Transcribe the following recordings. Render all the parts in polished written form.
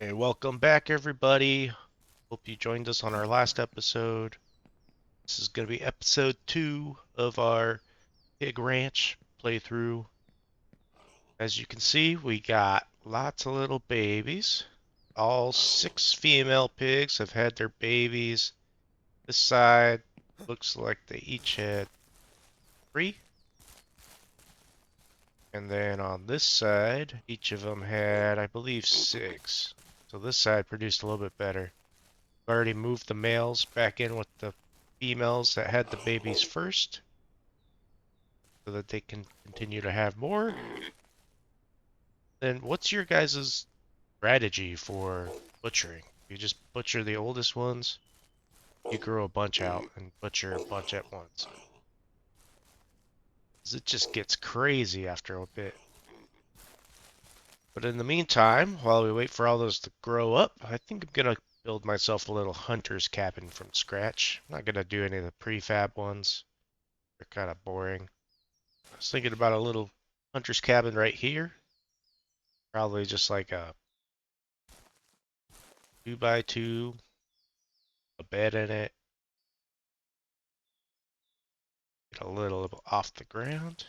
Hey, welcome back, everybody. Hope you joined us on our last episode. This is going to be episode 2 of our pig ranch playthrough. As you can see, we got lots of little babies. All 6 female pigs have had their babies. This side looks like they each had 3. And then on this side, each of them had, I believe, 6. So this side produced a little bit better. Already moved the males back in with the females that had the babies first so that they can continue to have more. Then what's your guys' strategy for butchering? You just butcher the oldest ones, you grow a bunch out and butcher a bunch at once. 'Cause it just gets crazy after a bit. But in the meantime, while we wait for all those to grow up, I think I'm gonna build myself a little hunter's cabin from scratch. I'm not gonna do any of the prefab ones. They're kind of boring. I was thinking about a little hunter's cabin right here. Probably just like a 2x2, a bed in it. Get a little off the ground.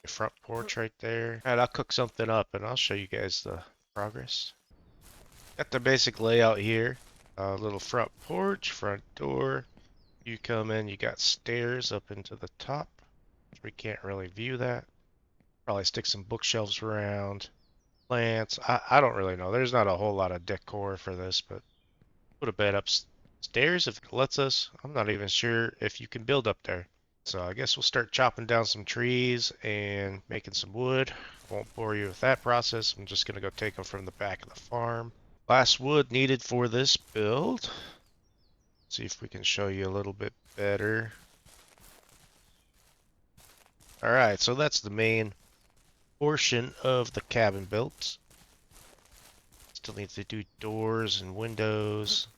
Your front porch right there. Alright, I'll cook something up and I'll show you guys the progress. Got the basic layout here. A little front porch, front door. You come in, you got stairs up into the top. We can't really view that. Probably stick some bookshelves around. Plants. I don't really know. There's not a whole lot of decor for this, but put a bed upstairs if it lets us. I'm not even sure if you can build up there. So I guess we'll start chopping down some trees and making some wood. Won't bore you with that process. I'm just going to go take them from the back of the farm. Last wood needed for this build. See if we can show you a little bit better. Alright, so that's the main portion of the cabin built. Still need to do doors and windows.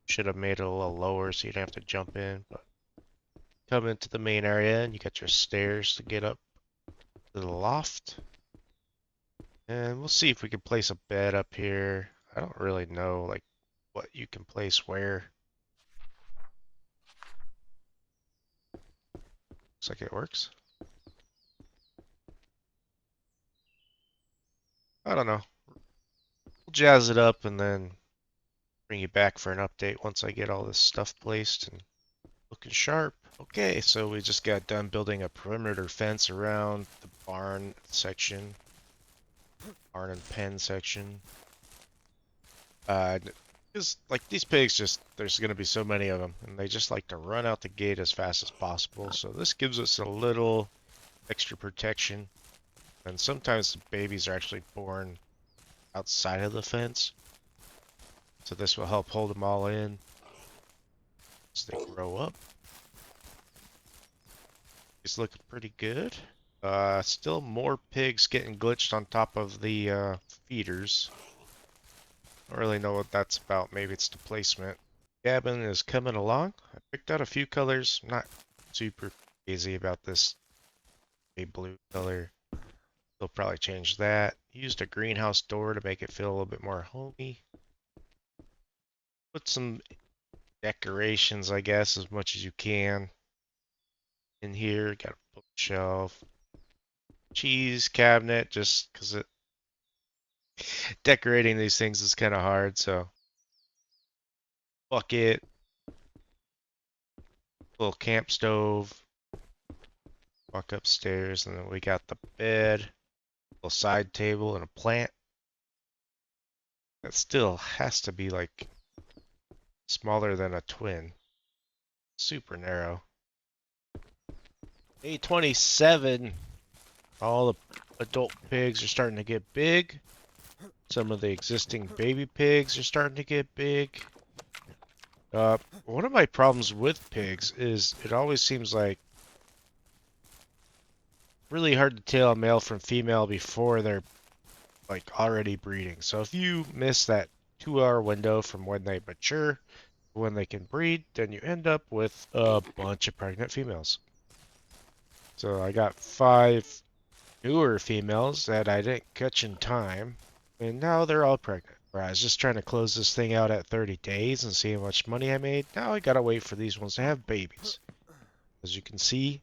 Should have made it a little lower so you don't have to jump in, but come into the main area and you got your stairs to get up to the loft. And we'll see if we can place a bed up here. I don't really know like what you can place where. Looks like it works. I don't know. We'll jazz it up and then bring you back for an update once I get all this stuff placed and looking sharp. Okay, so we just got done building a perimeter fence around the barn section. Barn and pen section. Because like these pigs just, there's going to be so many of them and they just like to run out the gate as fast as possible. So this gives us a little extra protection. And sometimes the babies are actually born outside of the fence. So this will help hold them all in as they grow up. It's looking pretty good. Still more pigs getting glitched on top of the feeders. Don't really know what that's about. Maybe it's the placement. Cabin is coming along. I picked out a few colors. I'm not super crazy about this blue color. They'll probably change that. Used a greenhouse door to make it feel a little bit more homey. Put some decorations, I guess, as much as you can in here. Got a bookshelf, cheese cabinet, just because decorating these things is kind of hard. So bucket, little camp stove. Walk upstairs, and then we got the bed, little side table, and a plant. That still has to be like smaller than a twin. Super narrow. Day 27. All the adult pigs are starting to get big. Some of the existing baby pigs are starting to get big. One of my problems with pigs is it always seems like really hard to tell a male from female before they're like already breeding. So if you miss that 2-hour window from when they mature to when they can breed, then you end up with a bunch of pregnant females. So I got 5 newer females that I didn't catch in time. And now they're all pregnant. Where I was just trying to close this thing out at 30 days and see how much money I made. Now I gotta wait for these ones to have babies. As you can see,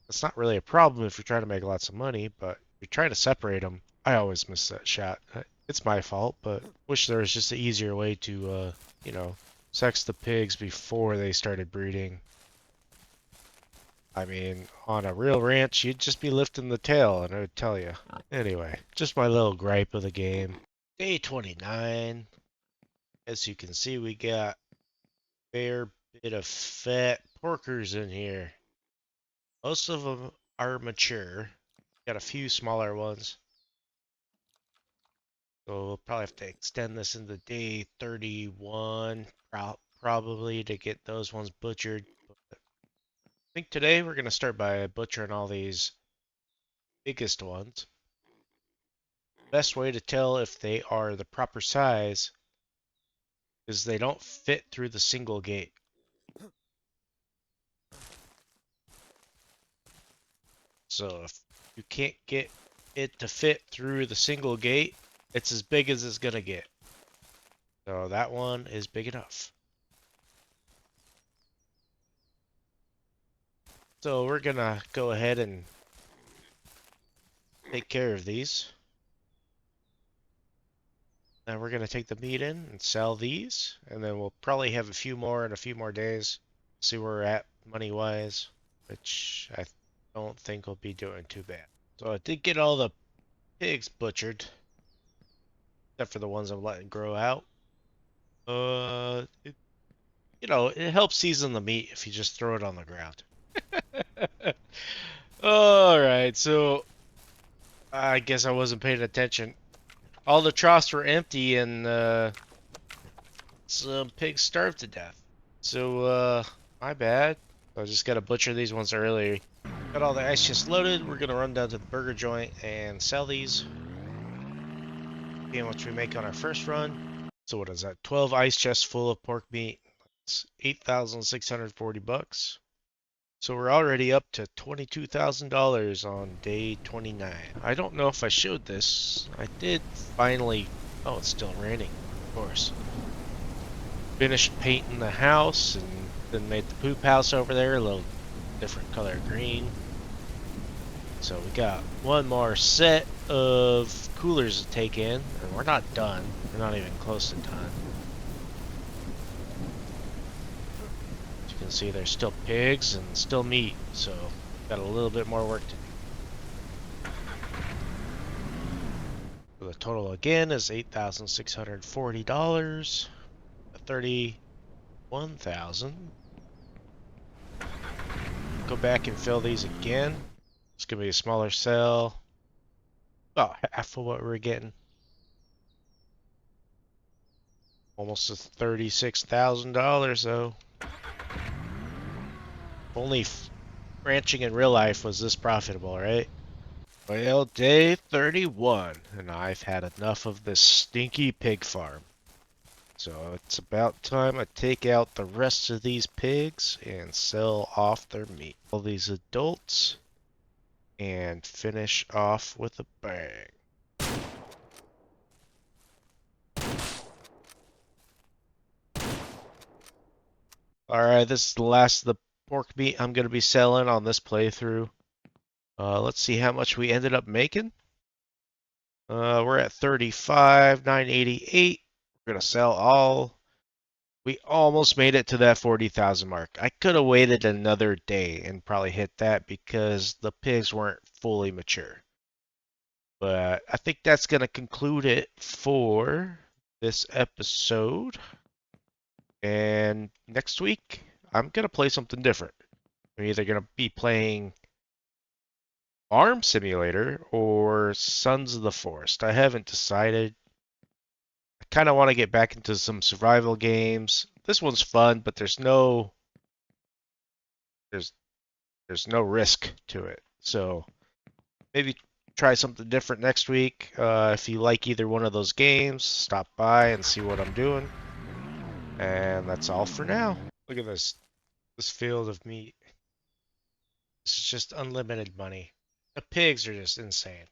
it's not really a problem if you're trying to make lots of money, but if you're trying to separate them, I always miss that shot. It's my fault, but wish there was just an easier way to, you know, sex the pigs before they started breeding. I mean, on a real ranch, you'd just be lifting the tail, and it would tell you. Anyway, just my little gripe of the game. Day 29. As you can see, we got a fair bit of fat porkers in here. Most of them are mature. Got a few smaller ones. So we'll probably have to extend this into day 31, probably to get those ones butchered. But I think today we're going to start by butchering all these biggest ones. Best way to tell if they are the proper size is they don't fit through the single gate. So if you can't get it to fit through the single gate, it's as big as it's going to get. So that one is big enough. So we're going to go ahead and take care of these. Now we're going to take the meat in and sell these, and then we'll probably have a few more in a few more days. See where we're at money-wise, which I don't think we'll be doing too bad. So I did get all the pigs butchered, except for the ones I'm letting grow out. You know, it helps season the meat if you just throw it on the ground. Alright, so I guess I wasn't paying attention. All the troughs were empty and some pigs starved to death. So, my bad. I just gotta butcher these ones early. Got all the ice chests loaded. We're gonna run down to the burger joint and sell these. See how much we make on our first run. So what is that? 12 ice chests full of pork meat. It's 8,640 bucks. So we're already up to $22,000 on day 29. I don't know if I showed this. I did finally. Oh, it's still raining, of course. Finished painting the house and then made the poop house over there a little different color green. So we got one more set of coolers to take in, and we're not done. We're not even close to done. As you can see, there's still pigs and still meat, so got a little bit more work to do. So the total again is $8,640. 31,000. Go back and fill these again. It's gonna be a smaller cell. About half of what we're getting. Almost to $36,000 though. Only ranching in real life was this profitable, right? Well, day 31, and I've had enough of this stinky pig farm. So it's about time I take out the rest of these pigs and sell off their meat. All these adults and finish off with a bang. Alright, this is the last of the pork meat I'm going to be selling on this playthrough. Let's see how much we ended up making. We're at 35,988. We're going to sell all. We almost made it to that 40,000 mark. I could have waited another day and probably hit that because the pigs weren't fully mature. But I think that's going to conclude it for this episode. And next week, I'm going to play something different. I'm either going to be playing Farm Simulator or Sons of the Forest. I haven't decided. I kind of want to get back into some survival games. This one's fun, but there's no risk to it. So maybe try something different next week. If you like either one of those games, stop by and see what I'm doing. And that's all for now. Look at this field of meat. This is just unlimited money. The pigs are just insane.